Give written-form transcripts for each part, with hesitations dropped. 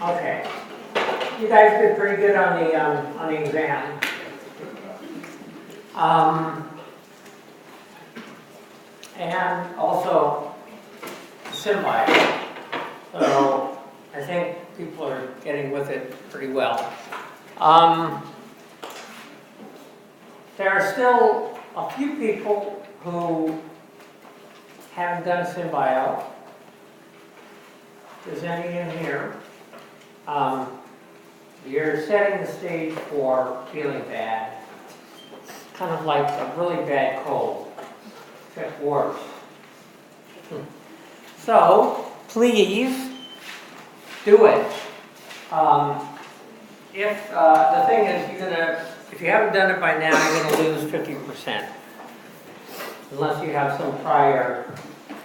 Okay. You guys did pretty good on the exam. And also semi. So I think people are getting with it pretty well. There are still a few people who haven't done Biol. If there's any in here, you're setting the stage for feeling bad. It's kind of like a really bad cold, except worse. So, please do it. The thing is, if you haven't done it by now, you're going to lose 50%, unless you have some prior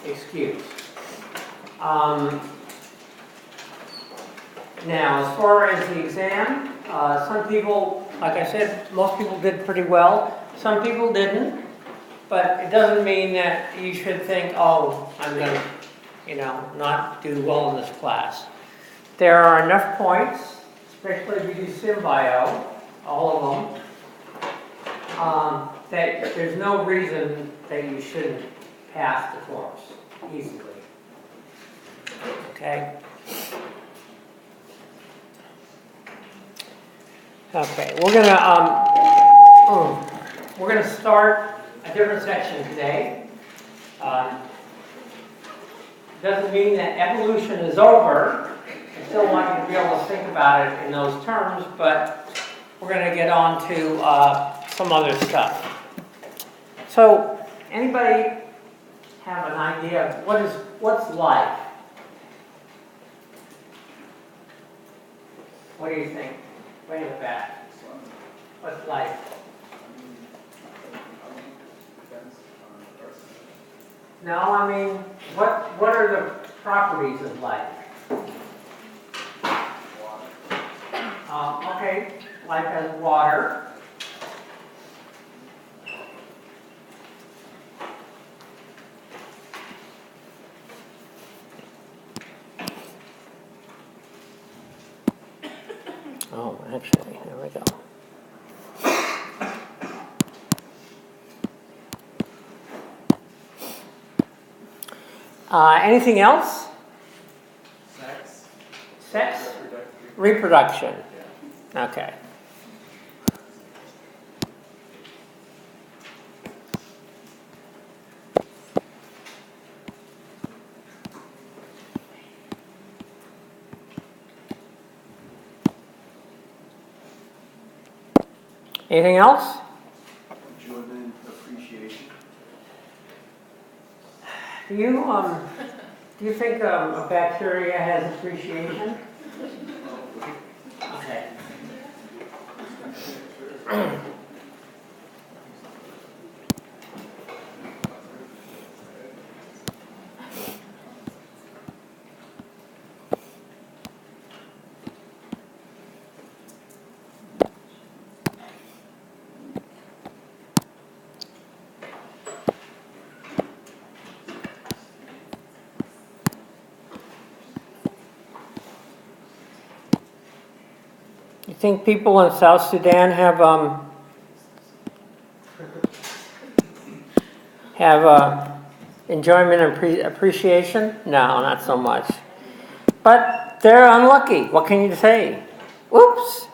excuse. Now, as far as the exam, some people, like I said, most people did pretty well. Some people didn't, but it doesn't mean that you should think, oh, I'm going to, not do well in this class. There are enough points, especially if you do Symbio, all of them, that there's no reason that you shouldn't pass the course easily. Okay? Okay, we're gonna start a different section today. Doesn't mean that evolution is over. I still want you to be able to think about it in those terms, but we're going to get on to some other stuff. So, anybody have an idea of what's life? What do you think? Way in the back. What's life? No, I mean, what are the properties of life? Okay, life has water. Oh, actually, there we go. Anything else? Sex? Reproduction. Okay. Anything else? Enjoyment, appreciation. Do you think a bacteria has appreciation? Okay. You think people in South Sudan have enjoyment and appreciation? No, not so much. But they're unlucky. What can you say? Whoops.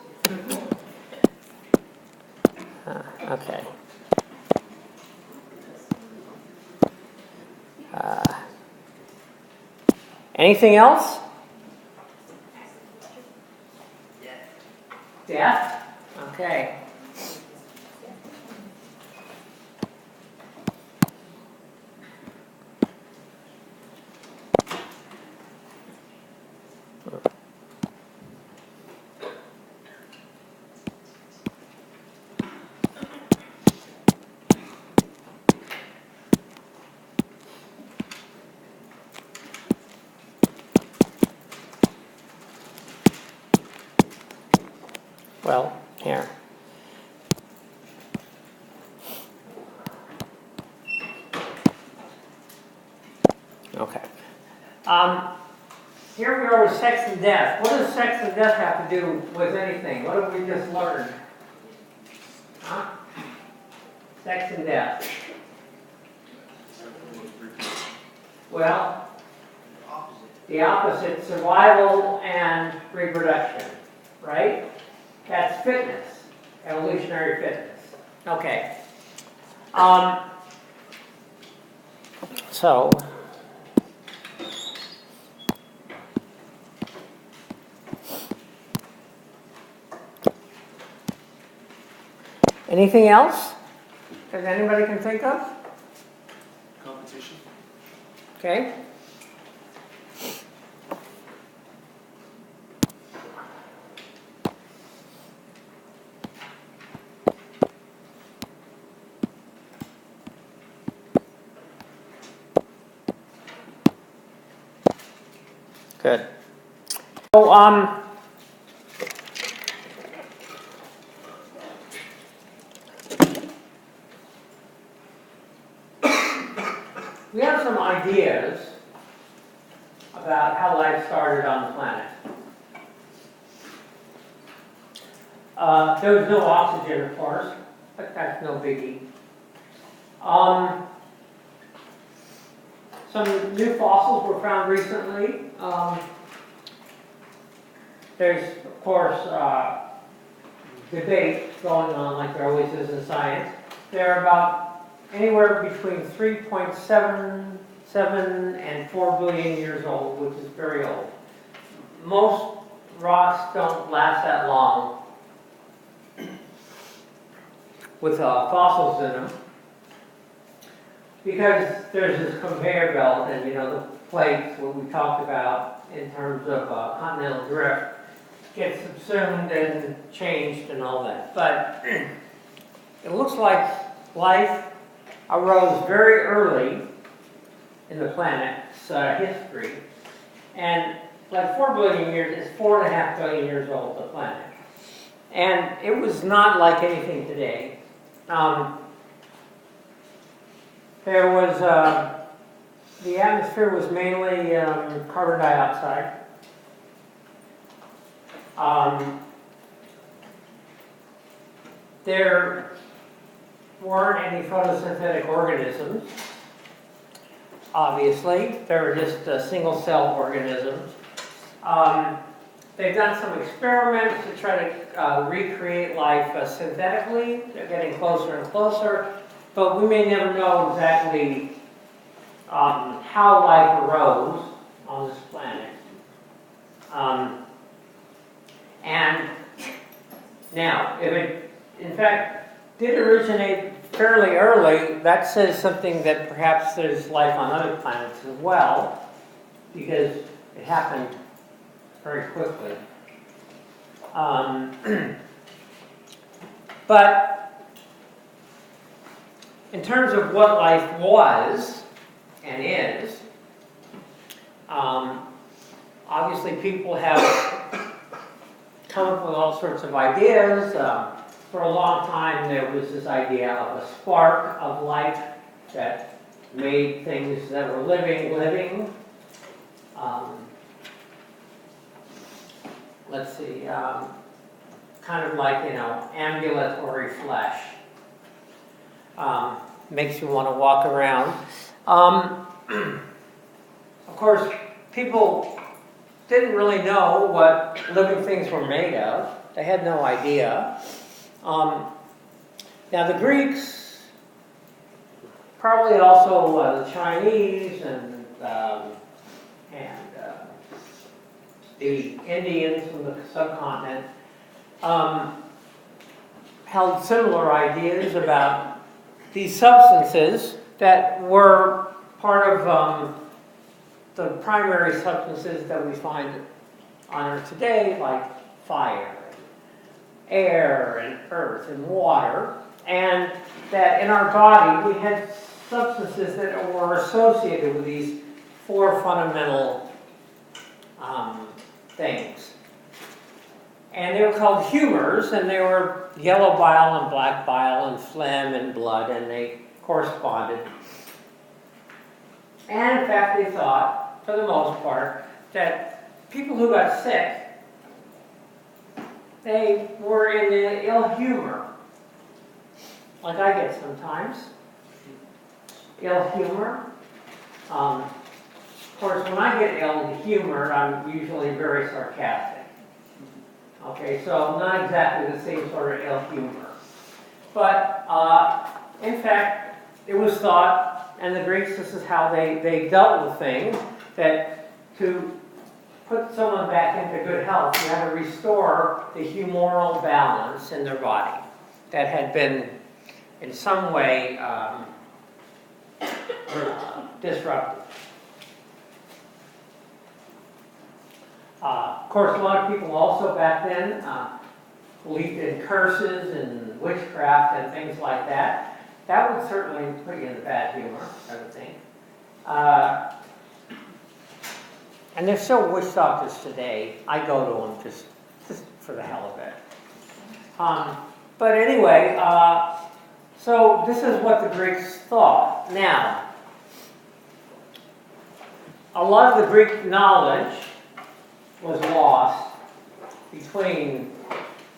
Okay. Anything else? Death? Okay. Well, here. Okay. here we are with sex and death. What does sex and death have to do with anything? What have we just learned? Huh? Sex and death. Well, the opposite, survival and reproduction, right? That's fitness, evolutionary fitness. Okay. So, anything else that anybody can think of? Competition? Okay. Good. So, we have some ideas about how life started on the planet. There was no oxygen, of course, but that's no biggie. Some new fossils were found recently. There's, of course, debate going on, like there always is in science. They're about anywhere between 3.77 and 4 billion years old, which is very old. Most rocks don't last that long with fossils in them, because there's this conveyor belt and, you know, the plates, what we talked about in terms of continental drift, get subsumed and changed and all that. But it looks like life arose very early in the planet's history. And like 4 billion years, it's 4.5 billion years old, the planet. And it was not like anything today. There was, the atmosphere was mainly carbon dioxide. There weren't any photosynthetic organisms, obviously. They were just single-cell organisms. They've done some experiments to try to recreate life synthetically. They're getting closer and closer, but we may never know exactly how life arose on this planet. And now, if it, in fact, did originate fairly early, that says something that perhaps there's life on other planets as well, because it happened very quickly. But in terms of what life was and is, obviously people have come up with all sorts of ideas. For a long time there was this idea of a spark of life that made things that were living. Let's see, kind of like, you know, ambulatory flesh. Makes you want to walk around. Of course, people didn't really know what living things were made of. They had no idea. Now the Greeks, probably also the Chinese and the Indians from the subcontinent, held similar ideas about these substances that were part of the primary substances that we find on Earth today, like fire, air, and earth, and water, and that in our body we had substances that were associated with these four fundamental things. And they were called humors, and they were yellow bile and black bile and phlegm and blood, and they corresponded. And in fact, they thought, for the most part, that people who got sick, they were in the ill humor, like I get sometimes. Ill humor. Of course, when I get ill humored, I'm usually very sarcastic. Okay, so not exactly the same sort of ill humor. But in fact, it was thought, and the Greeks, this is how they dealt with things, that to put someone back into good health, you had to restore the humoral balance in their body that had been in some way disrupted. Of course, a lot of people also back then believed in curses and witchcraft and things like that. That would certainly put you in bad humor, I would think. And there's still witch doctors today. I go to them just for the hell of it. But anyway, so this is what the Greeks thought. Now, a lot of the Greek knowledge was lost between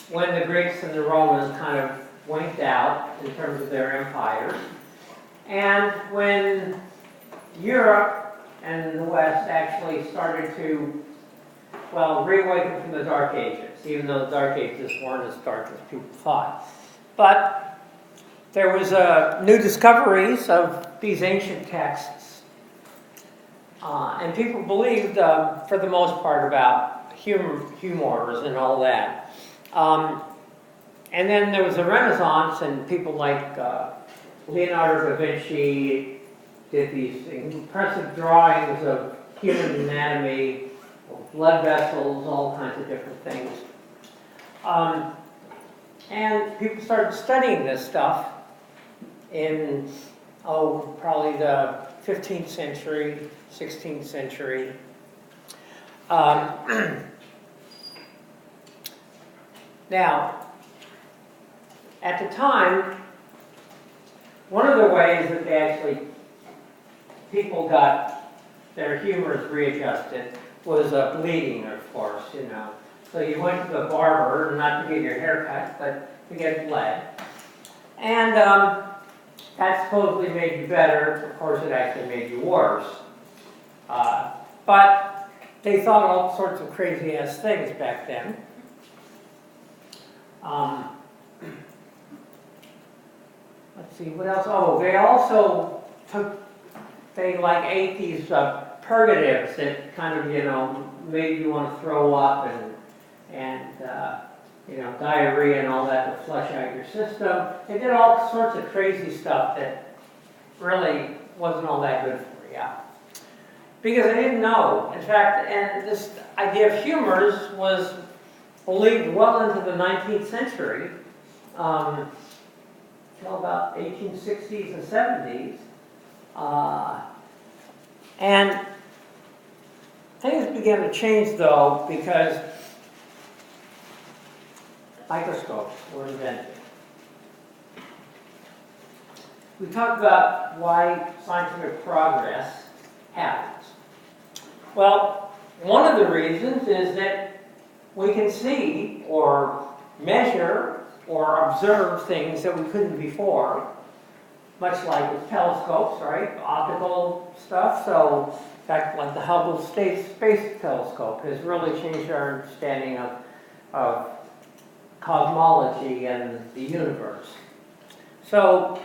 when the Greeks and the Romans kind of winked out in terms of their empires, and when Europe and the West actually started to, well, reawaken from the Dark Ages, even though the Dark Ages weren't as dark as people thought. But there was new discoveries of these ancient texts, and people believed, for the most part, about humors and all that. And then there was a Renaissance, and people like Leonardo da Vinci did these impressive drawings of human anatomy, blood vessels, all kinds of different things. And people started studying this stuff in, probably the 15th century, 16th century. Now, at the time, one of the ways that they actually, people got their humors readjusted was bleeding, of course, you know. So you went to the barber, not to get your hair cut, but to get bled. And that supposedly made you better. Of course, it actually made you worse. But they thought all sorts of crazy-ass things back then. Let's see, what else? Oh, they also ate these purgatives that kind of, you know, made you want to throw up and you know, diarrhea and all that to flush out your system. They did all sorts of crazy stuff that really wasn't all that good for you. Because they didn't know. In fact, and this idea of humors was believed well into the 19th century, till about 1860s and 70s. And things began to change, though, because microscopes were invented. We talked about why scientific progress happens. Well, one of the reasons is that we can see or measure or observe things that we couldn't before, much like with telescopes, right? Optical stuff. So, in fact, like the Hubble Space Telescope has really changed our understanding of cosmology and the universe. So,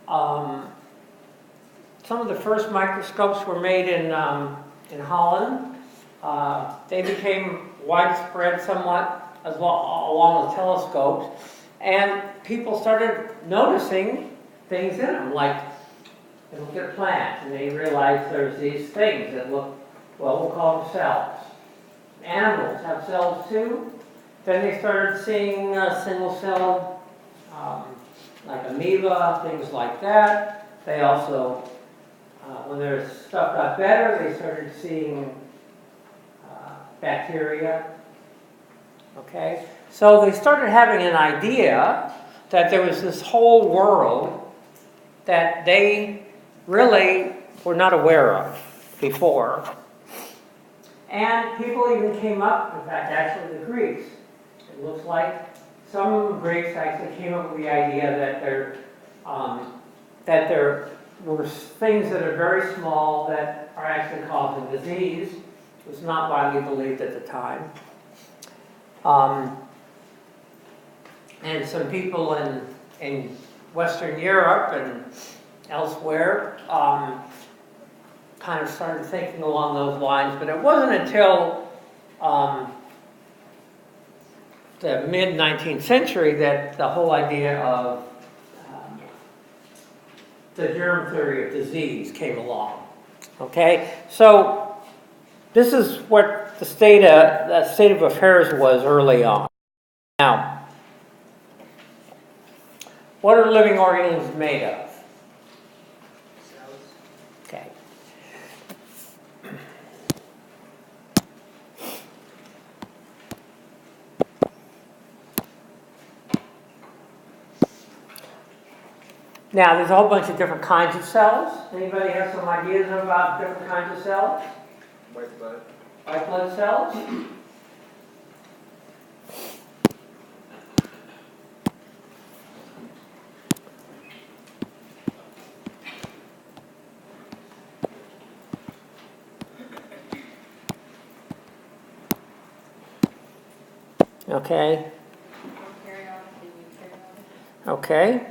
some of the first microscopes were made in Holland. They became widespread somewhat along with telescopes, and people started noticing things in them, like they look at plants and they realize there's these things that look, well, we'll call them cells. Animals have cells too. Then they started seeing single-celled, like amoeba, things like that. They also, when their stuff got better, they started seeing bacteria. Okay, so they started having an idea that there was this whole world that they really were not aware of before. And people even came up, in fact, actually the Greeks. It looks like some Greeks actually came up with the idea that there were things that are very small that are actually causing disease. It was not widely believed at the time. And some people in Western Europe and elsewhere kind of started thinking along those lines, but it wasn't until the mid-19th century that the whole idea of the germ theory of disease came along. Okay, so this is what the state of affairs was early on. Now, what are living organisms made of? Cells. Okay. Now, there's a whole bunch of different kinds of cells. Anybody have some ideas about different kinds of cells? White blood. White blood cells? Okay. Okay.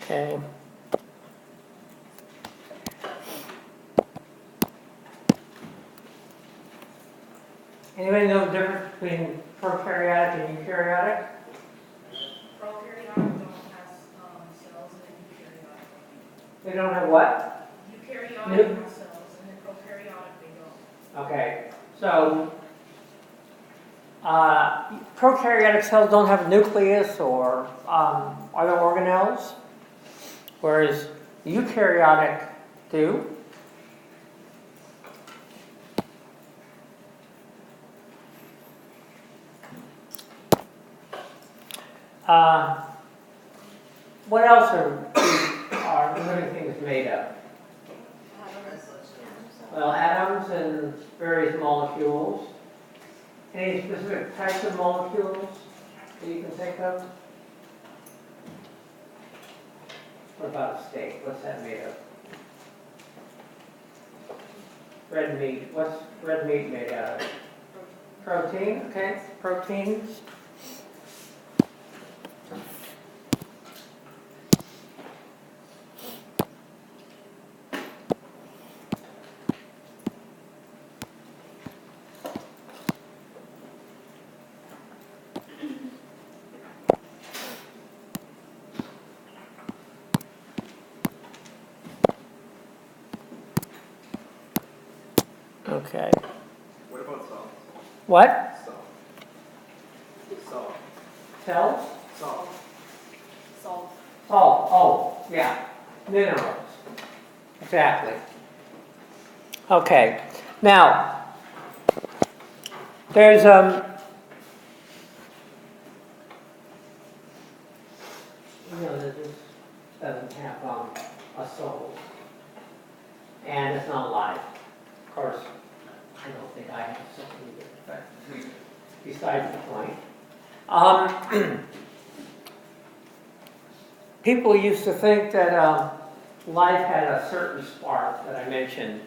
Okay. Anybody know the difference between prokaryotic and eukaryotic? Prokaryotic don't have cells, and then eukaryotic. They don't have what? Eukaryotic have cells, and then prokaryotic they don't. Okay. So, prokaryotic cells don't have a nucleus or other organelles, whereas eukaryotic do. What else are living things made of? Well, atoms and various molecules. Any specific types of molecules that you can think of? What about a steak? What's that made of? Red meat. What's red meat made out of? Protein, okay. Proteins. Okay. What about salt? What? Salt. Salt. Cells? Salt. Salt. Salt. Oh, yeah. Minerals. Exactly. Okay. Now, there's this doesn't have a soul, and it's not alive. Of course, I don't think I have a soul either, but besides the point. People used to think that life had a certain spark that I mentioned.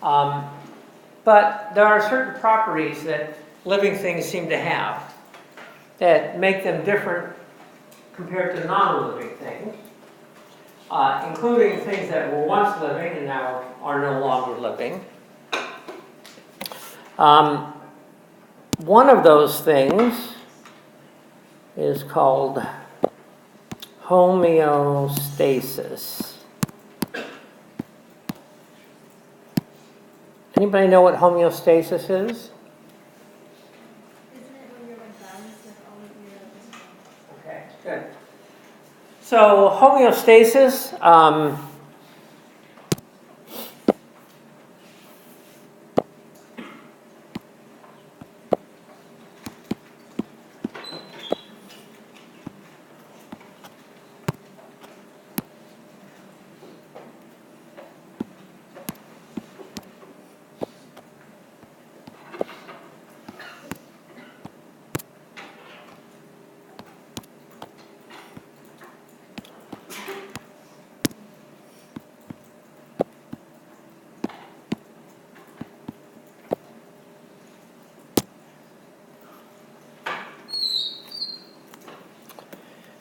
But there are certain properties that living things seem to have. that make them different compared to non-living things, including things that were once living and now are no longer living. One of those things is called homeostasis. Anybody know what homeostasis is? Isn't it when you're like balanced with all of your Okay, good. So homeostasis,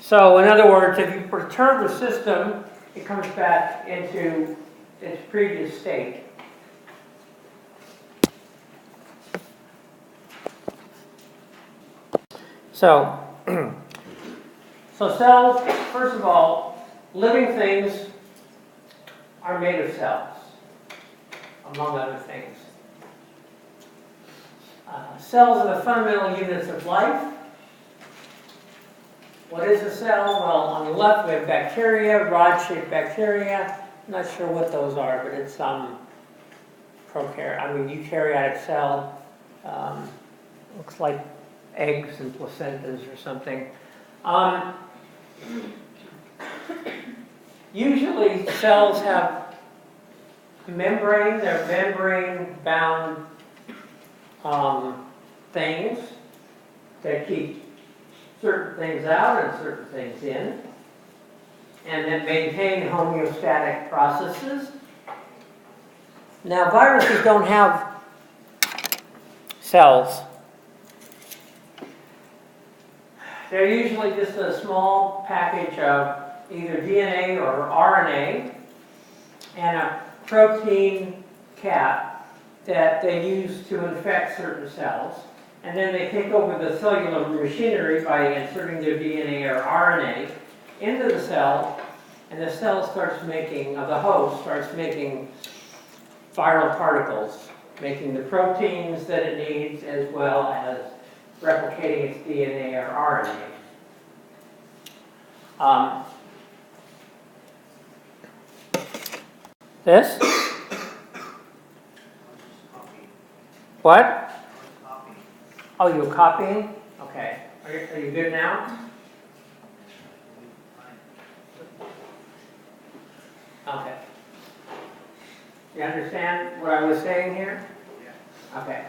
so in other words, if you perturb the system, it comes back into its previous state. So, so cells, first of all, living things are made of cells, among other things. Cells are the fundamental units of life. What is a cell? Well, on the left we have bacteria, rod-shaped bacteria. I'm not sure what those are, but it's eukaryotic cell. Looks like eggs and placentas or something. Usually cells have a membrane. They're membrane-bound things that keep certain things out and certain things in, and that maintain homeostatic processes. Now, viruses don't have cells. They're usually just a small package of either DNA or RNA and a protein cap that they use to infect certain cells. And then they take over the cellular machinery by inserting their DNA or RNA into the cell, and the cell starts making, the host starts making viral particles, making the proteins that it needs as well as replicating its DNA or RNA. This? What? Oh, you're copying? Okay. Are you good now? Okay. You understand what I was saying here? Okay.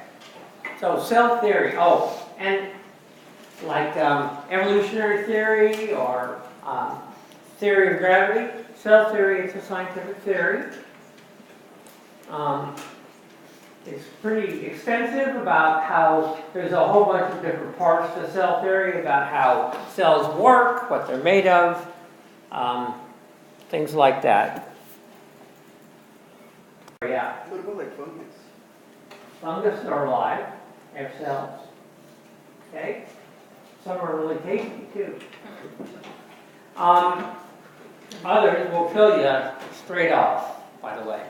So cell theory. Oh, and like evolutionary theory or theory of gravity. Cell theory is a scientific theory. It's pretty extensive about how there's a whole bunch of different parts to cell theory, about how cells work, what they're made of, things like that. Yeah. What about like fungus? Fungus are alive, have cells. Okay? Some are really tasty too. Others will kill you straight off, by the way.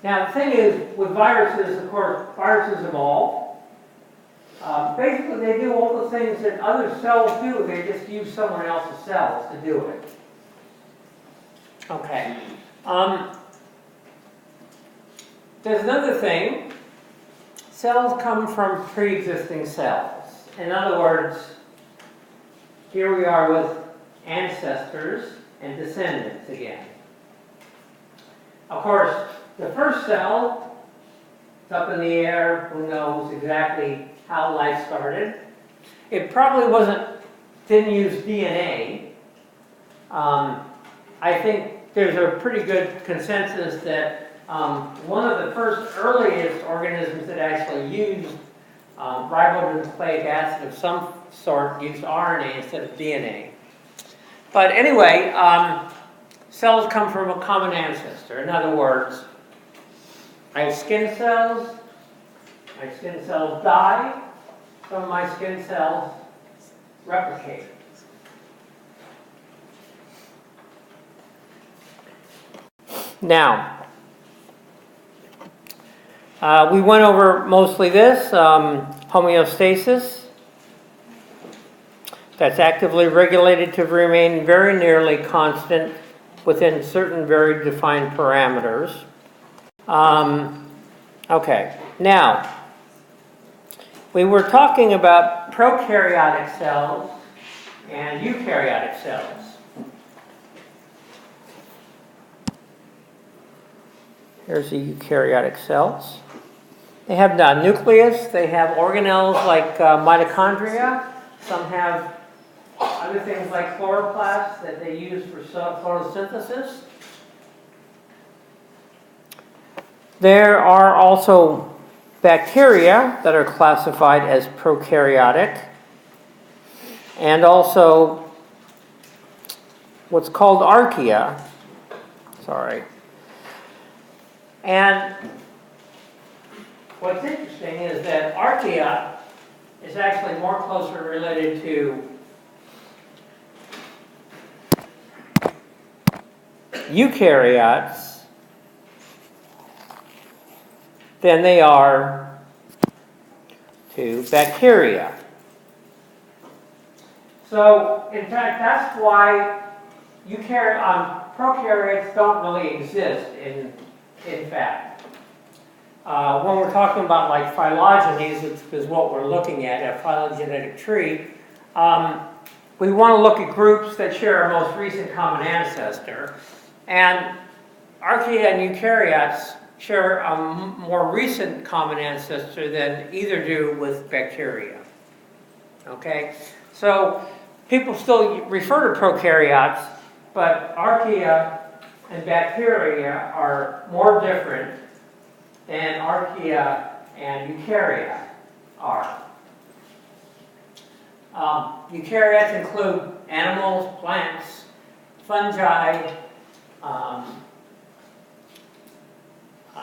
Now the thing is, with viruses, of course, viruses evolve. Basically, they do all the things that other cells do. They just use someone else's cells to do it. Okay. There's another thing. Cells come from pre-existing cells. In other words, here we are with ancestors and descendants again. Of course, the first cell, it's up in the air, who knows exactly how life started. It probably didn't use DNA. I think there's a pretty good consensus that one of the first earliest organisms that actually used ribonucleic acid of some sort used RNA instead of DNA. But anyway, cells come from a common ancestor. In other words, I have skin cells, my skin cells die, some of my skin cells replicate. Now, we went over mostly this, homeostasis. That's actively regulated to remain very nearly constant within certain very defined parameters. Okay, now, we were talking about prokaryotic cells and eukaryotic cells. Here's the eukaryotic cells. They have a nucleus, they have organelles like mitochondria, some have other things like chloroplasts that they use for photosynthesis. There are also bacteria that are classified as prokaryotic, and also what's called archaea. Sorry. And what's interesting is that archaea is actually more closely related to eukaryotes than they are to bacteria. So, in fact, that's why prokaryotes don't really exist in fact. When we're talking about like phylogenies, which is what we're looking at, a phylogenetic tree, we want to look at groups that share our most recent common ancestor. And archaea and eukaryotes share a more recent common ancestor than either do with bacteria. Okay? So people still refer to prokaryotes, but archaea and bacteria are more different than archaea and eukarya are. Eukaryotes include animals, plants, fungi,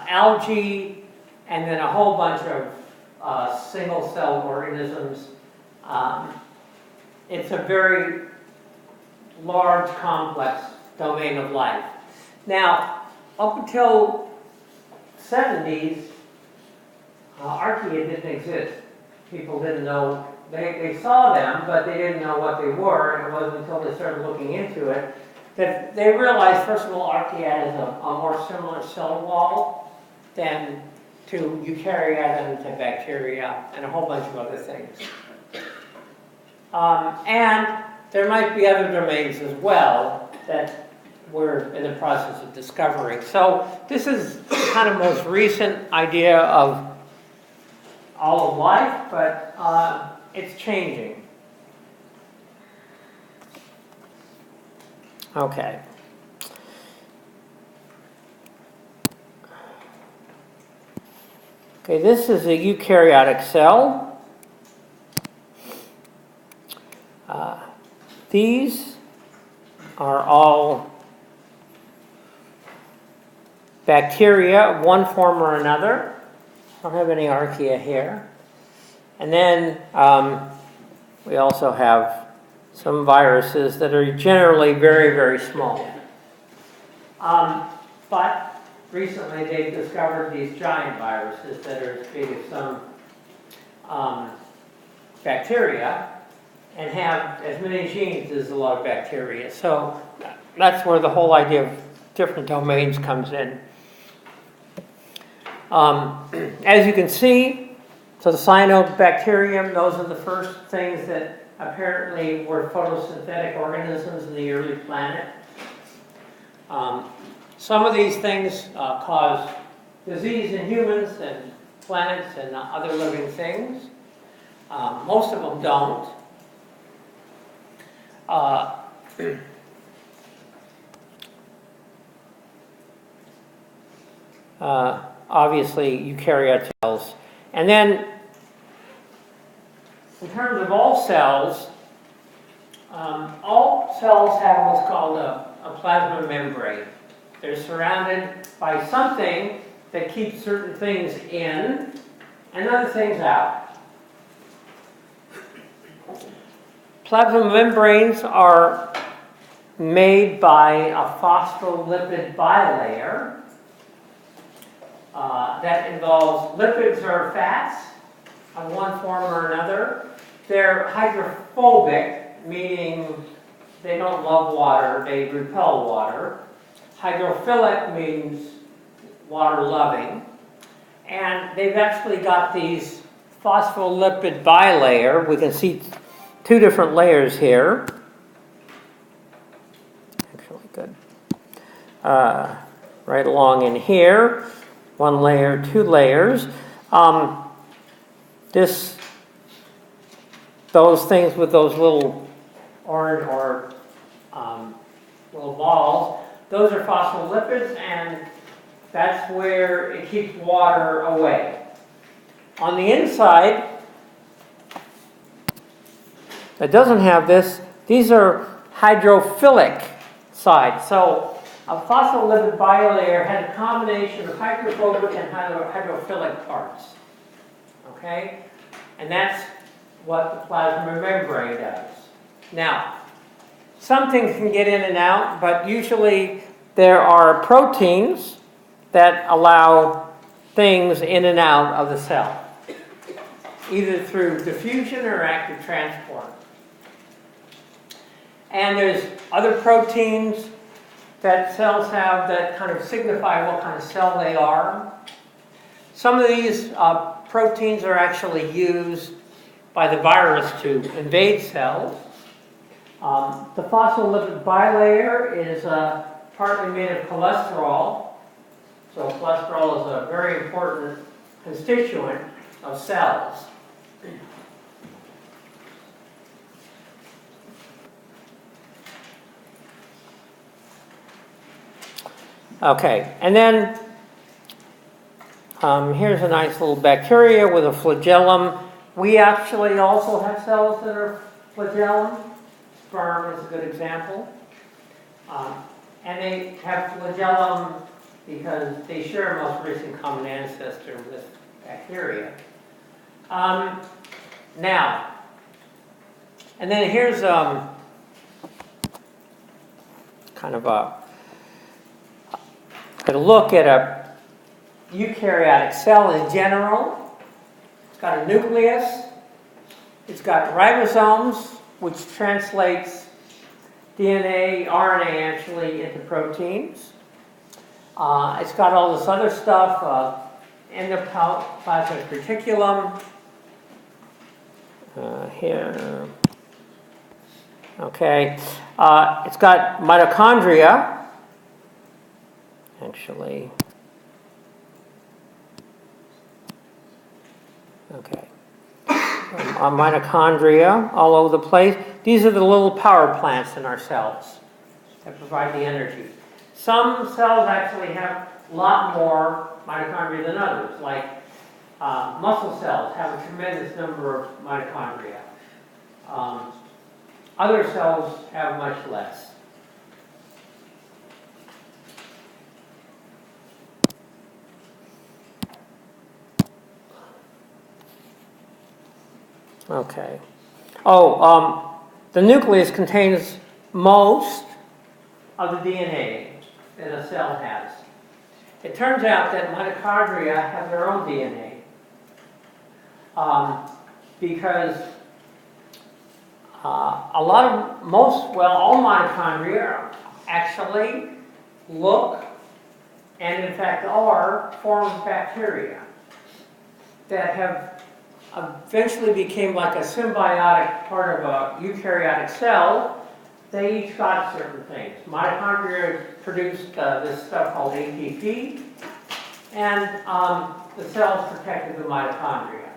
algae, and then a whole bunch of single-celled organisms. It's a very large, complex domain of life. Now, up until 70s, archaea didn't exist. People didn't know, they saw them, but they didn't know what they were, and it wasn't until they started looking into it that they realized, first of all, archaea has a more similar cell wall than to eukarya and to bacteria, and a whole bunch of other things. And there might be other domains as well that we're in the process of discovering. So this is the kind of most recent idea of all of life, but it's changing. Okay. Okay, this is a eukaryotic cell. These are all bacteria of one form or another. I don't have any archaea here. And then we also have some viruses that are generally very, very small. But recently they've discovered these giant viruses that are as big as some bacteria and have as many genes as a lot of bacteria. So that's where the whole idea of different domains comes in. As you can see, so the cyanobacterium, those are the first things that apparently were photosynthetic organisms in the early planet. Some of these things cause disease in humans and plants and other living things. Most of them don't. Obviously, eukaryotic cells. And then in terms of all cells have what's called a plasma membrane. They're surrounded by something that keeps certain things in and other things out. Plasma membranes are made by a phospholipid bilayer that involves lipids or fats of one form or another. They're hydrophobic, meaning they don't love water, they repel water. Hydrophilic means water-loving. And they've actually got these phospholipid bilayer. We can see two different layers here. Actually, good. Right along in here. One layer, two layers. Those things with those little orange or little balls, those are phospholipids, and that's where it keeps water away. On the inside, that doesn't have this, these are hydrophilic sides. So a phospholipid bilayer had a combination of hydrophobic and hydrophilic parts. Okay? And that's what the plasma membrane does. Now, some things can get in and out, but usually there are proteins that allow things in and out of the cell, either through diffusion or active transport. And there's other proteins that cells have that kind of signify what kind of cell they are. Some of these proteins are actually used by the virus to invade cells. The phospholipid bilayer is partly made of cholesterol. So cholesterol is a very important constituent of cells. Okay, and then here's a nice little bacteria with a flagellum. We actually also have cells that are flagellum. Sperm is a good example. And they have flagellum because they share a most recent common ancestor with bacteria. Now, and then here's kind of a look at a eukaryotic cell in general. It's got a nucleus. It's got ribosomes, which translates DNA, RNA actually, into proteins. It's got all this other stuff, endoplasmic reticulum. Here. Okay. It's got mitochondria. Actually. Okay. Mitochondria all over the place. These are the little power plants in our cells that provide the energy. Some cells actually have a lot more mitochondria than others, like muscle cells have a tremendous number of mitochondria. Other cells have much less. Okay. The nucleus contains most of the DNA that a cell has. It turns out that mitochondria have their own DNA because all mitochondria actually look and in fact are forms of bacteria that have eventually became like a symbiotic part of a eukaryotic cell. They each got certain things. Mitochondria produced this stuff called ATP, and the cells protected the mitochondria.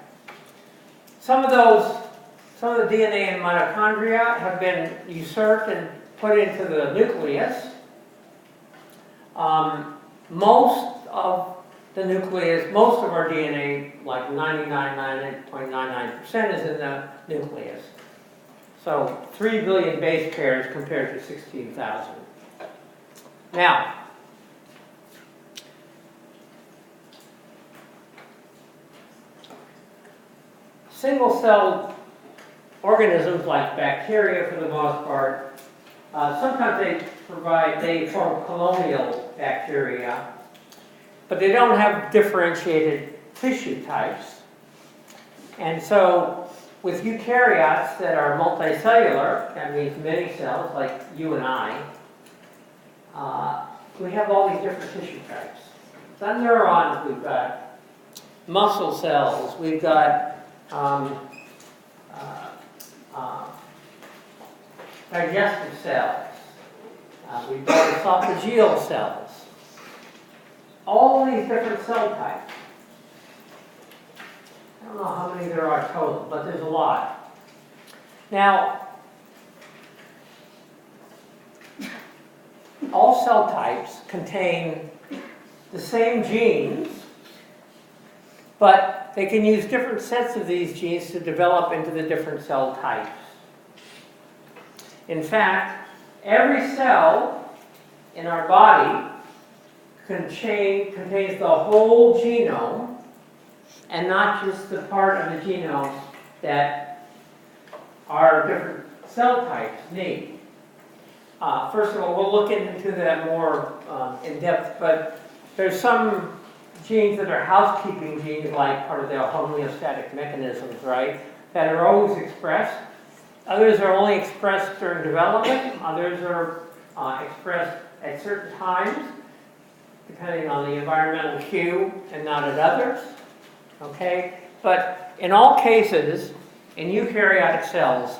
Some of the DNA in mitochondria have been usurped and put into the nucleus. Most of the nucleus. Most of our DNA, like 99.99%, is in the nucleus. So 3 billion base pairs compared to 16,000. Now, single-celled organisms like bacteria, for the most part, sometimes they form colonial bacteria, but they don't have differentiated tissue types. And so with eukaryotes that are multicellular, that means many cells, like you and I, we have all these different tissue types. So on neurons, we've got muscle cells, we've got digestive cells, we've got esophageal cells, all these different cell types. I don't know how many there are total, but there's a lot. Now, all cell types contain the same genes, but they can use different sets of these genes to develop into the different cell types. In fact, every cell in our body contains the whole genome and not just the part of the genome that our different cell types need. First of all, we'll look into that more in depth, but there's some genes that are housekeeping genes, like part of the homeostatic mechanisms, right, that are always expressed. Others are only expressed during development. Others are expressed at certain times, depending on the environmental cue, and not at others. Okay? But in all cases, in eukaryotic cells,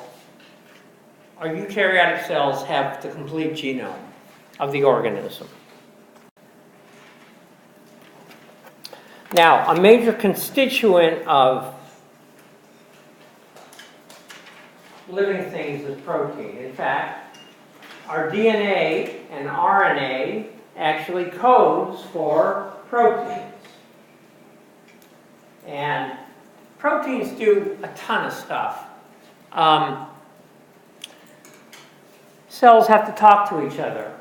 our eukaryotic cells have the complete genome of the organism. Now, a major constituent of living things is protein. In fact, our DNA and RNA actually codes for proteins. And proteins do a ton of stuff. Cells have to talk to each other.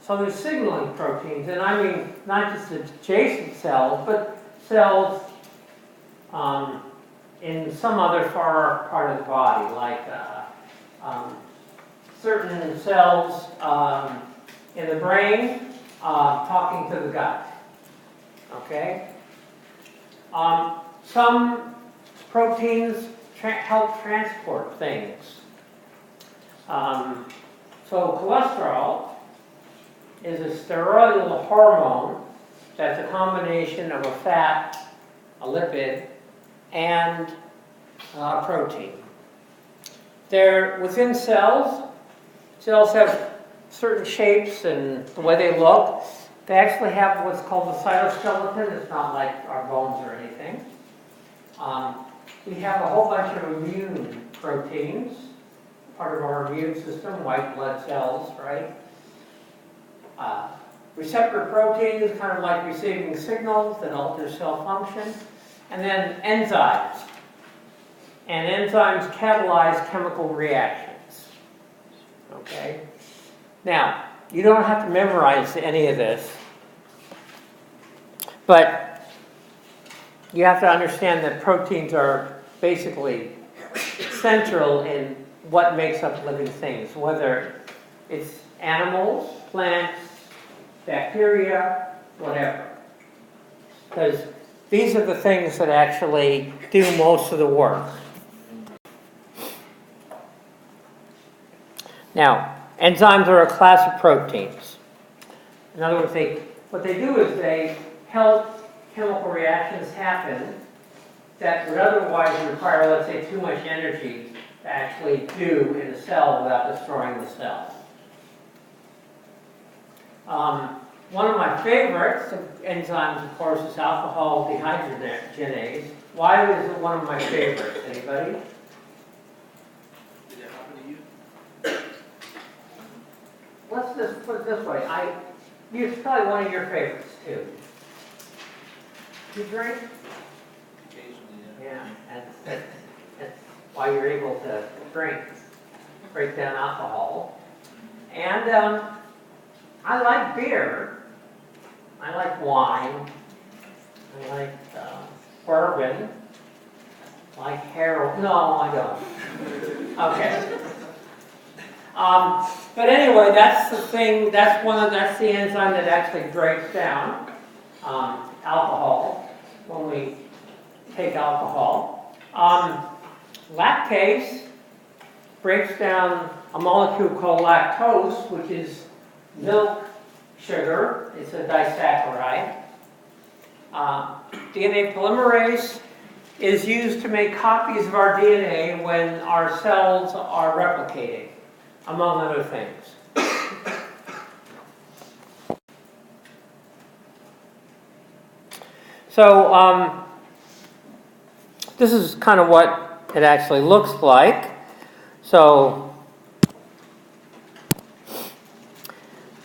So there's signaling proteins, and I mean not just adjacent cells, but cells in some other far part of the body, like certain cells in the brain talking to the gut. Okay? Some proteins help transport things. So cholesterol is a steroidal hormone that's a combination of a fat, a lipid, and a protein. They're within cells. Cells have certain shapes and the way they look. They actually have what's called the cytoskeleton. It's not like our bones or anything. We have a whole bunch of immune proteins, part of our immune system, white blood cells, right? Receptor proteins, kind of like receiving signals that alter cell function. And then enzymes. And enzymes catalyze chemical reactions. Okay? Now, you don't have to memorize any of this, but you have to understand that proteins are basically central in what makes up living things, whether it's animals, plants, bacteria, whatever. Because these are the things that actually do most of the work. Now, enzymes are a class of proteins. In other words, what they do is they help chemical reactions happen that would otherwise require, let's say, too much energy to actually do in a cell without destroying the cell. One of my favorites of enzymes, of course, is alcohol dehydrogenase. Why is it one of my favorites? Anybody? Did it happen to you? Let's just put it this way. It's probably one of your favorites too. You drink? Occasionally, Yeah, that's why you're able to break down alcohol. And I like beer. I like wine. I like bourbon. I like Harold. No, I don't. Okay. But anyway, that's the thing. That's the enzyme that actually breaks down alcohol when we take alcohol. Lactase breaks down a molecule called lactose, which is milk sugar. It's a disaccharide. DNA polymerase is used to make copies of our DNA when our cells are replicating, among other things. So this is kind of what it actually looks like. So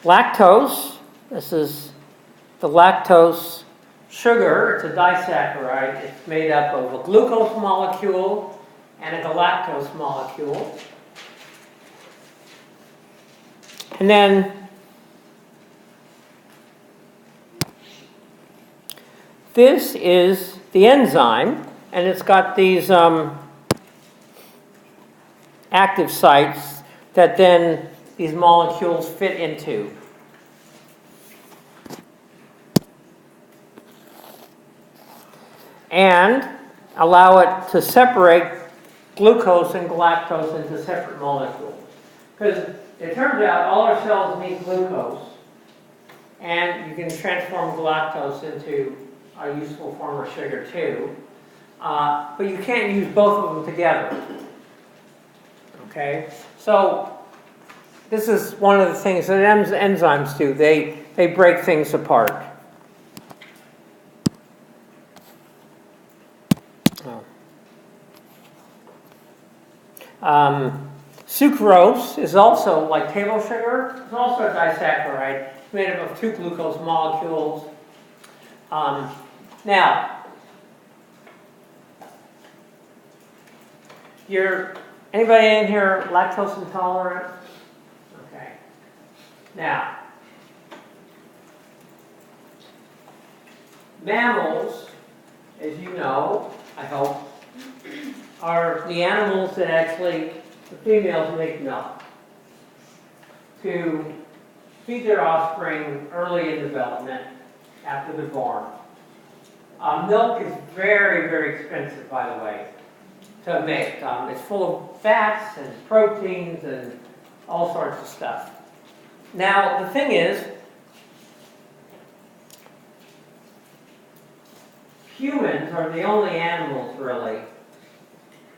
lactose, this is the lactose sugar. It's a disaccharide. It's made up of a glucose molecule and a galactose molecule. And then this is the enzyme, and it's got these active sites that then these molecules fit into. And allow it to separate glucose and galactose into separate molecules. Because it turns out all our cells need glucose, and you can transform galactose into a useful form of sugar too. But you can't use both of them together. Okay? So this is one of the things that enzymes do. They break things apart. Sucrose is also, like table sugar, it's also a disaccharide. It's made up of two glucose molecules. Now, anybody in here lactose intolerant? Okay. Now, mammals, as you know, I hope, are the animals that actually, the females make milk to feed their offspring early in development after they're born. Milk is very, very expensive, by the way, to make. It's full of fats and proteins and all sorts of stuff. Now, the thing is, humans are the only animals, really,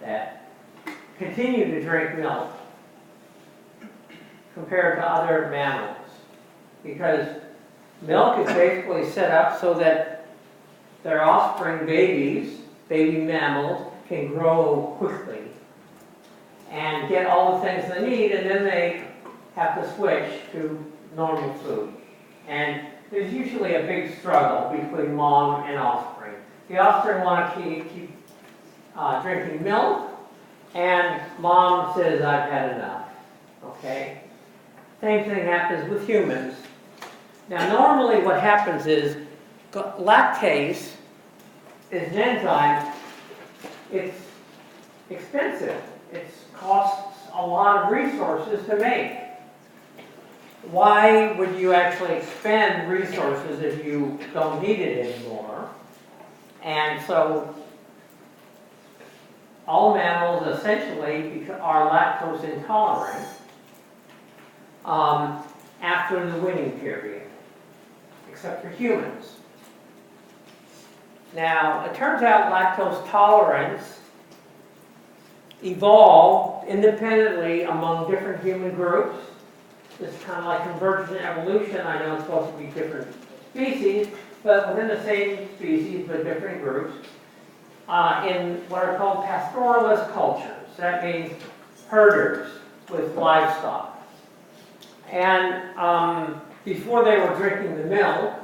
that continue to drink milk compared to other mammals. Because milk is basically set up so that their offspring baby mammals, can grow quickly and get all the things they need, and then they have to switch to normal food. And there's usually a big struggle between mom and offspring. The offspring want to keep drinking milk, and mom says, I've had enough. Okay? Same thing happens with humans. Now, normally what happens is lactase is an enzyme. It's expensive. It costs a lot of resources to make. Why would you actually expend resources if you don't need it anymore? And so all mammals essentially are lactose intolerant after the weaning period, except for humans. Now, it turns out lactose tolerance evolved independently among different human groups. It's kind of like convergent evolution. I know it's supposed to be different species, but within the same species, but different groups, in what are called pastoralist cultures. That means herders with livestock. And before they were drinking the milk,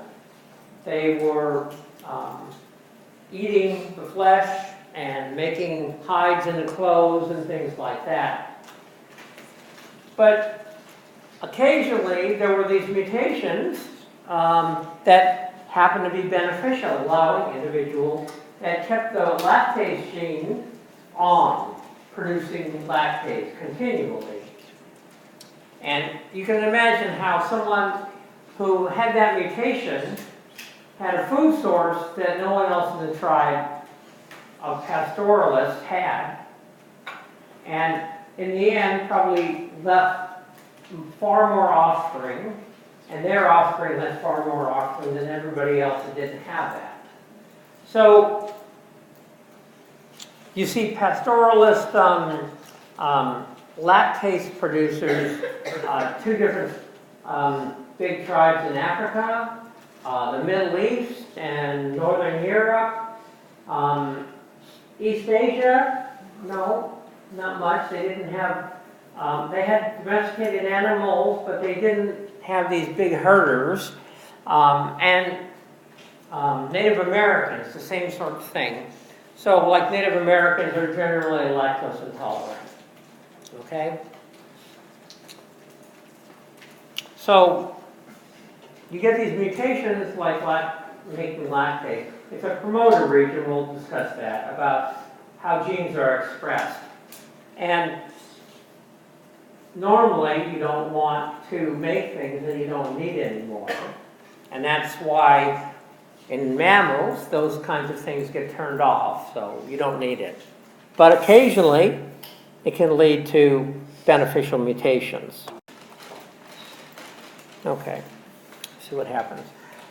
they were eating the flesh and making hides into clothes and things like that. But occasionally there were these mutations that happened to be beneficial, allowing individuals that kept the lactase gene on, producing lactase continually. And you can imagine how someone who had that mutation had a food source that no one else in the tribe of pastoralists had, and in the end probably left far more offspring, and their offspring left far more offspring than everybody else that didn't have that. So you see pastoralist lactase producers, two different big tribes in Africa, the Middle East and Northern Europe, East Asia, no, not much. They didn't have, they had domesticated animals, but they didn't have these big herders. And Native Americans, the same sort of thing. So like Native Americans are generally lactose intolerant, okay? So you get these mutations like making lactase. It's a promoter region, we'll discuss that, about how genes are expressed. And normally you don't want to make things that you don't need anymore. And that's why in mammals, those kinds of things get turned off, so you don't need it. But occasionally, it can lead to beneficial mutations. Okay, see what happens.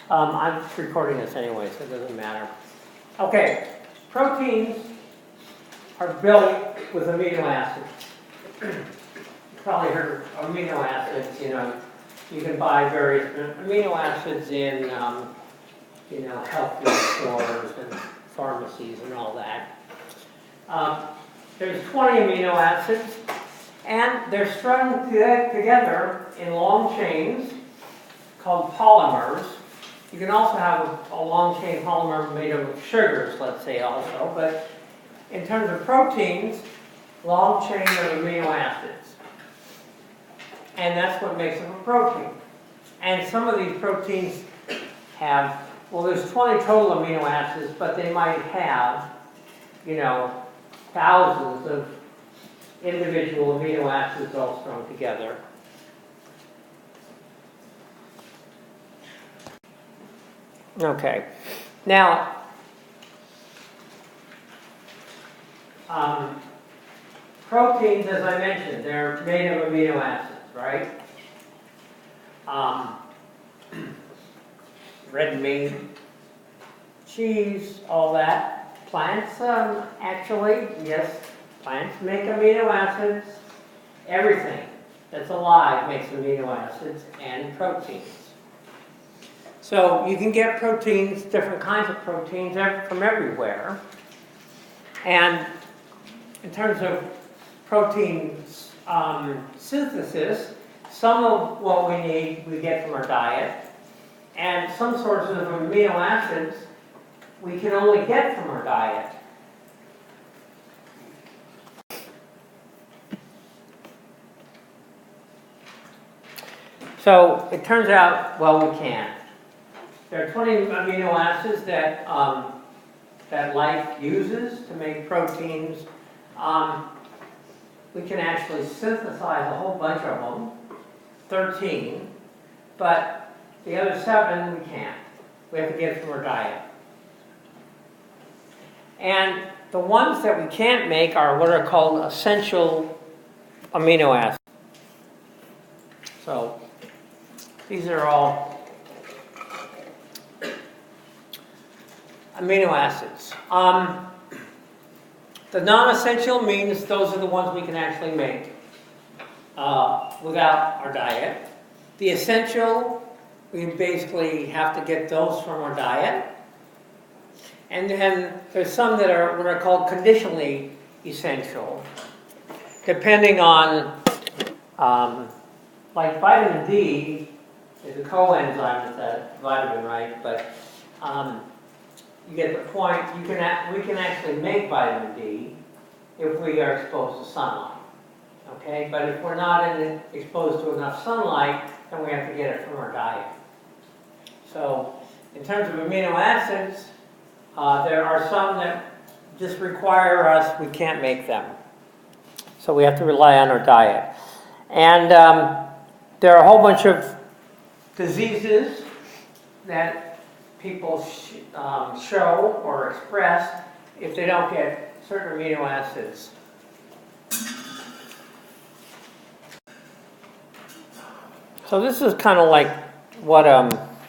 I'm recording this anyway, so it doesn't matter. Okay, proteins are built with amino acids. You've probably heard of amino acids, you know. You can buy various amino acids in, health food stores and pharmacies and all that. There's 20 amino acids, and they're strung together in long chains called polymers. You can also have a long chain polymer made of sugars, let's say also, but in terms of proteins, long chain of amino acids. And that's what makes them a protein. And some of these proteins have, well, there's 20 total amino acids, but they might have, thousands of individual amino acids all strung together. Okay, now, proteins, as I mentioned, they're made of amino acids, right? Red meat, cheese, all that. Plants, actually, yes, plants make amino acids. Everything that's alive makes amino acids and proteins. So you can get proteins, different kinds of proteins from everywhere. And in terms of protein synthesis, some of what we need we get from our diet, and some sources of amino acids we can only get from our diet. So it turns out, well, we can. There are 20 amino acids that, that life uses to make proteins. We can actually synthesize a whole bunch of them, 13, but the other 7 we can't. We have to get it from our diet. And the ones that we can't make are what are called essential amino acids. So these are all amino acids. The non-essential means those are the ones we can actually make without our diet. The essential, we basically have to get those from our diet. And then there's some that are what are called conditionally essential, depending on, like vitamin D It's a coenzyme, it's a vitamin, right? But you get the point. We can actually make vitamin D if we are exposed to sunlight. Okay, but if we're not exposed to enough sunlight, then we have to get it from our diet. So, in terms of amino acids, there are some that just require us, we can't make them. So we have to rely on our diet. And there are a whole bunch of diseases that people show or express if they don't get certain amino acids. So this is kind of like what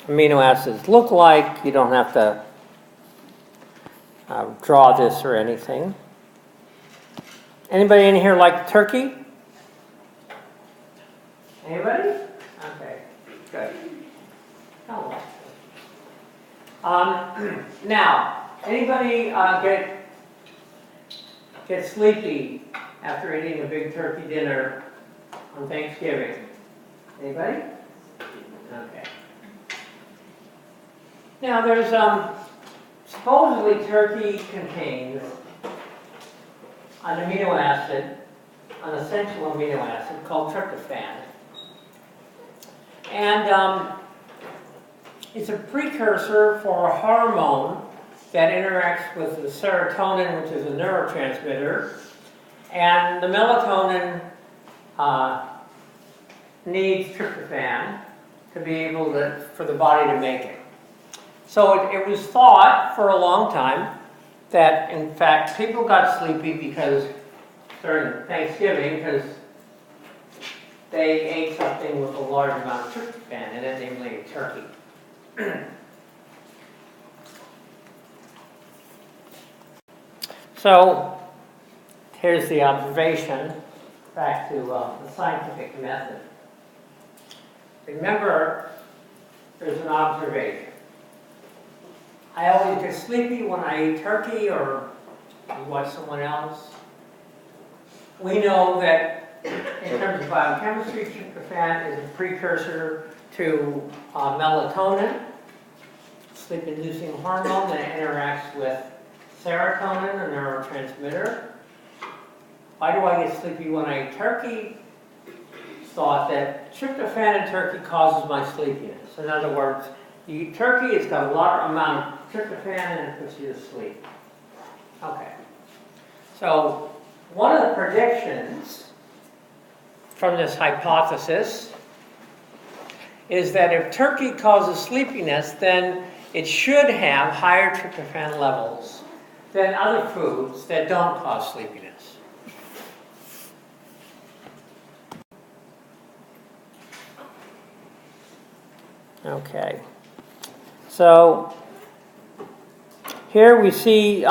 amino acids look like. You don't have to draw this or anything. Anybody in here like turkey? Anybody? Okay, good. Oh. Now, anybody get sleepy after eating a big turkey dinner on Thanksgiving? Anybody? Okay. Now there's supposedly turkey contains an amino acid, an essential amino acid called tryptophan. And it's a precursor for a hormone that interacts with the serotonin, which is a neurotransmitter, and the melatonin needs tryptophan to be able for the body to make it. So it was thought for a long time that, in fact, people got sleepy because during Thanksgiving, because they ate something with a large amount of tryptophan in it, namely a turkey. So here's the observation, back to the scientific method. Remember, there's an observation. I always get sleepy when I eat turkey or watch someone else. We know that in terms of biochemistry, tryptophan is a precursor to melatonin, sleep-inducing hormone that interacts with serotonin, a neurotransmitter. Why do I get sleepy when I eat turkey? Thought that tryptophan in turkey causes my sleepiness. In other words, you eat turkey, it's got a large amount of tryptophan and it puts you to sleep. Okay. So one of the predictions from this hypothesis is that if turkey causes sleepiness, then it should have higher tryptophan levels than other foods that don't cause sleepiness. Okay, so here we see,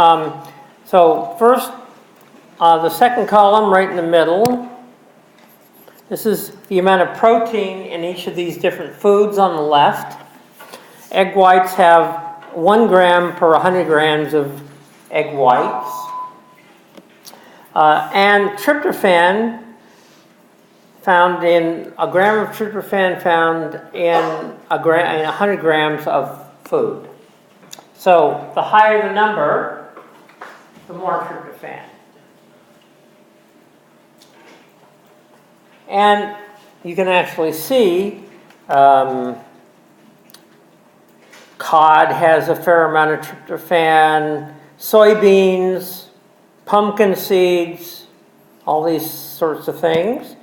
so first, the second column right in the middle, this is the amount of protein in each of these different foods on the left. Egg whites have 1 gram per 100 grams of egg whites. And tryptophan, found in a gram of tryptophan found in 100 grams of food. So the higher the number, the more tryptophan. And you can actually see cod has a fair amount of tryptophan, soybeans, pumpkin seeds, all these sorts of things.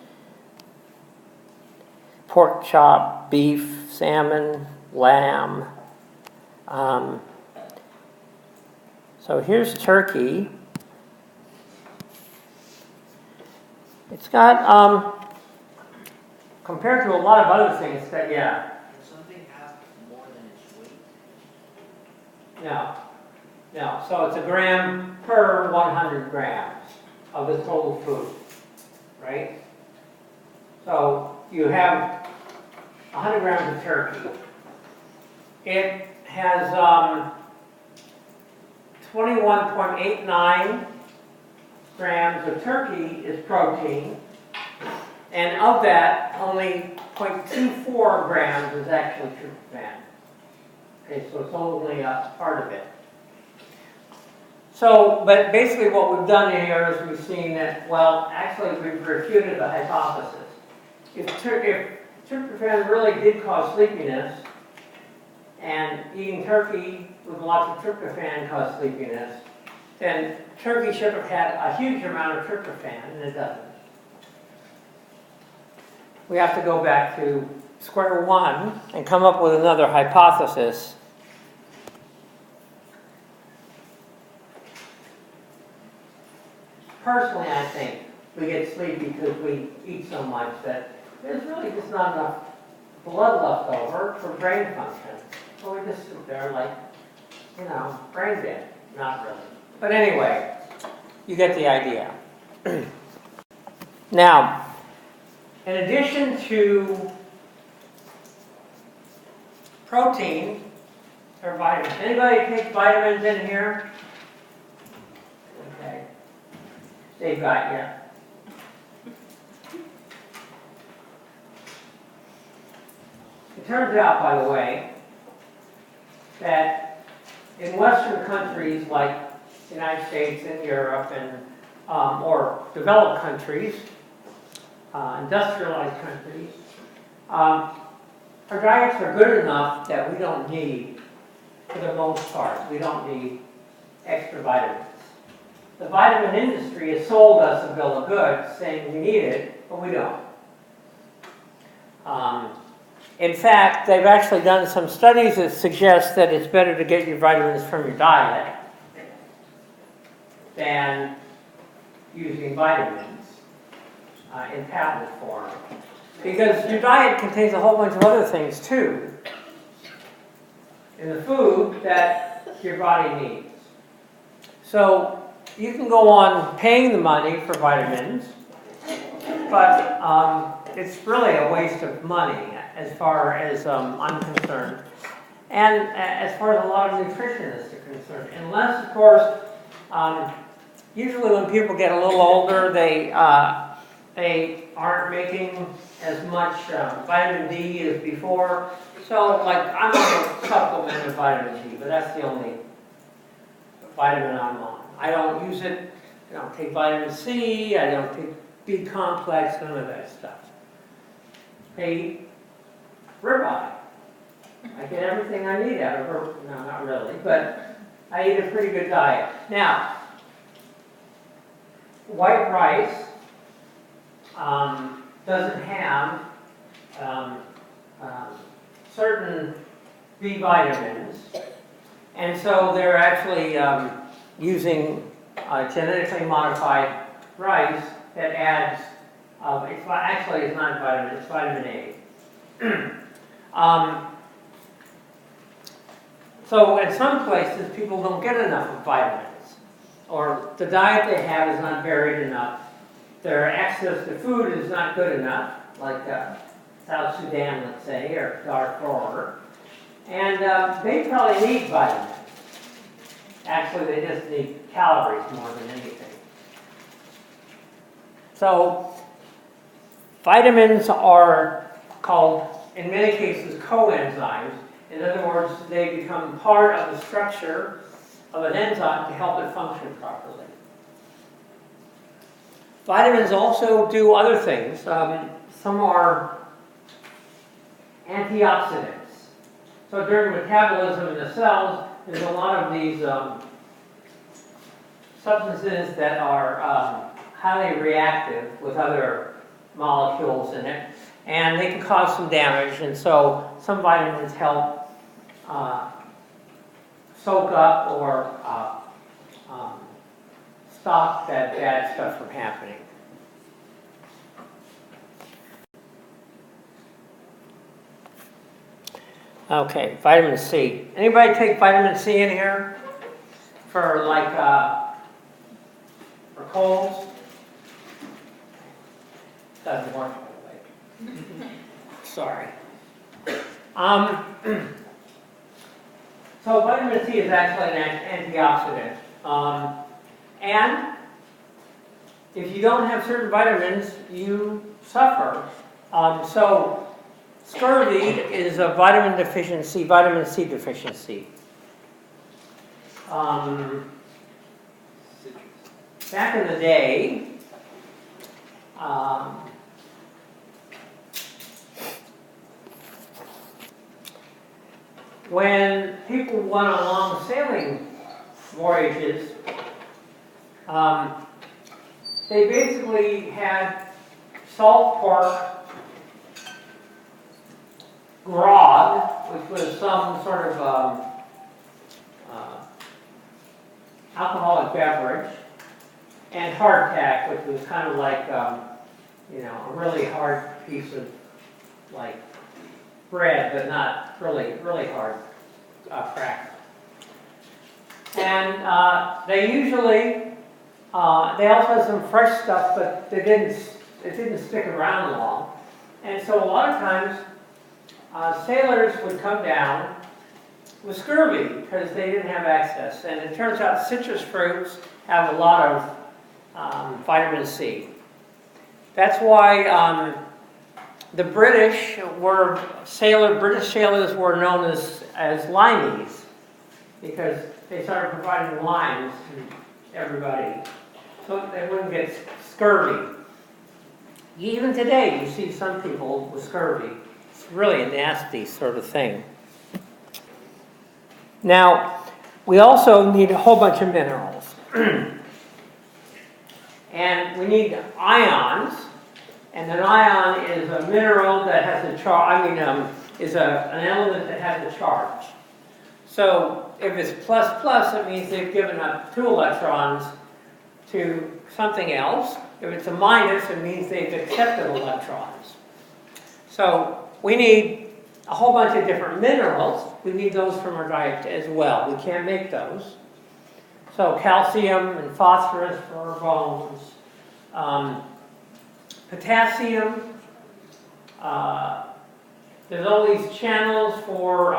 Pork chop, beef, salmon, lamb. So here's turkey. It's got, compared to a lot of other things, that, yeah. Can something have more than its weight? No. No. So it's a gram per 100 grams of the total food, right? So you have 100 grams of turkey. It has 21.89 grams of turkey is protein, And of that, only 0.24 grams is actually tryptophan. Okay, so it's only a part of it. So, but basically what we've done here is we've seen that, well, actually we've refuted the hypothesis. If tryptophan really did cause sleepiness, and eating turkey with lots of tryptophan caused sleepiness, then turkey should have had a huge amount of tryptophan, and it doesn't. We have to go back to square one and come up with another hypothesis. Personally, I think we get sleepy because we eat so much that there's really just not enough blood left over for brain function. So we just sit there like, you know, brain dead. Not really. But anyway, you get the idea. Now, in addition to protein or vitamins, anybody take vitamins in here? Okay. They've got you. It turns out, by the way, that in Western countries like the United States and Europe and or developed countries, industrialized countries, our diets are good enough that we don't need, for the most part, we don't need extra vitamins. The vitamin industry has sold us a bill of goods saying we need it, but we don't. In fact, they've actually done some studies that suggest that it's better to get your vitamins from your diet than using vitamins in tablet form. Because your diet contains a whole bunch of other things too in the food that your body needs. So you can go on paying the money for vitamins, but it's really a waste of money as far as I'm concerned. And as far as a lot of nutritionists are concerned. Unless, of course, usually when people get a little older, they aren't making as much vitamin D as before. So, like, I'm on a supplement of vitamin D, but that's the only vitamin I'm on. I don't use it, I don't take vitamin C, I don't take B complex, none of that stuff. I eat ribeye. I get everything I need out of her. No, not really, but I eat a pretty good diet. Now, white rice doesn't have certain B vitamins, and so they're actually using genetically modified rice that adds, it's not vitamin, it's vitamin A. So in some places, people don't get enough of vitamins, or the diet they have is not varied enough. Their access to food is not good enough, like South Sudan, let's say, or Darfur. And they probably need vitamins. Actually, they just need calories more than anything. So, vitamins are called, in many cases, coenzymes. In other words, they become part of the structure of an enzyme to help it function properly. Vitamins also do other things. Some are antioxidants. So during metabolism in the cells, there's a lot of these substances that are highly reactive with other molecules in it, and they can cause some damage, and so some vitamins help soak up or stop that bad stuff from happening. Okay, vitamin C. Anybody take vitamin C in here for like for colds? Doesn't work that way. Sorry. So vitamin C is actually an antioxidant, and if you don't have certain vitamins, you suffer. So scurvy is a vitamin C deficiency. Back in the day, when people went on long sailing voyages, they basically had salt pork, grog, which was some sort of alcoholic beverage, and hardtack, which was kind of like, you know, a really hard piece of, like, bread, but not really, really hard cracker. And they usually, they also had some fresh stuff, but it didn't stick around long. And so a lot of times, sailors would come down with scurvy because they didn't have access. And it turns out citrus fruits have a lot of vitamin C. That's why the British sailors were known as limeys, because they started providing limes to everybody so they wouldn't get scurvy. Even today, you see some people with scurvy. It's really a nasty sort of thing. Now, we also need a whole bunch of minerals. And we need ions. And an ion is a mineral that has a charge, is an element that has a charge. So if it's plus plus, it means they've given up 2 electrons to something else. If it's a minus, it means they've accepted electrons. So we need a whole bunch of different minerals. We need those from our diet as well. We can't make those. So calcium and phosphorus for our bones. Potassium. There's all these channels for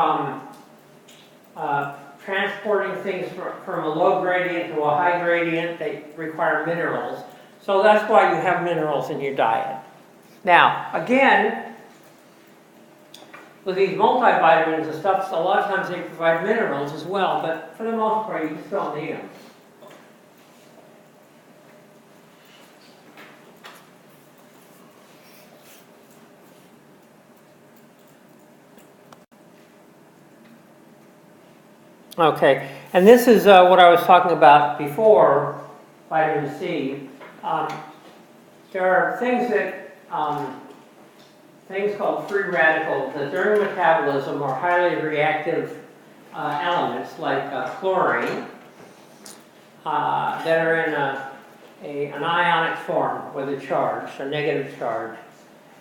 transporting things from a low gradient to a high gradient. They require minerals. So that's why you have minerals in your diet. Now, again, with these multivitamins and stuff, a lot of times they provide minerals as well, but for the most part, you just don't need them. Okay, and this is what I was talking about before, vitamin C. There are things that, things called free radicals that during metabolism are highly reactive elements like chlorine that are in an ionic form with a charge, a negative charge.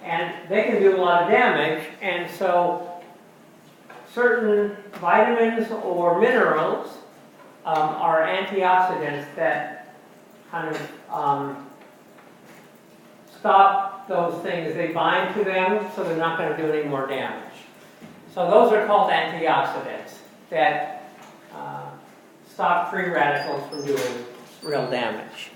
And they can do a lot of damage, and so certain vitamins or minerals are antioxidants that kind of stop those things. They bind to them, so they're not going to do any more damage. So those are called antioxidants that stop free radicals from doing real damage.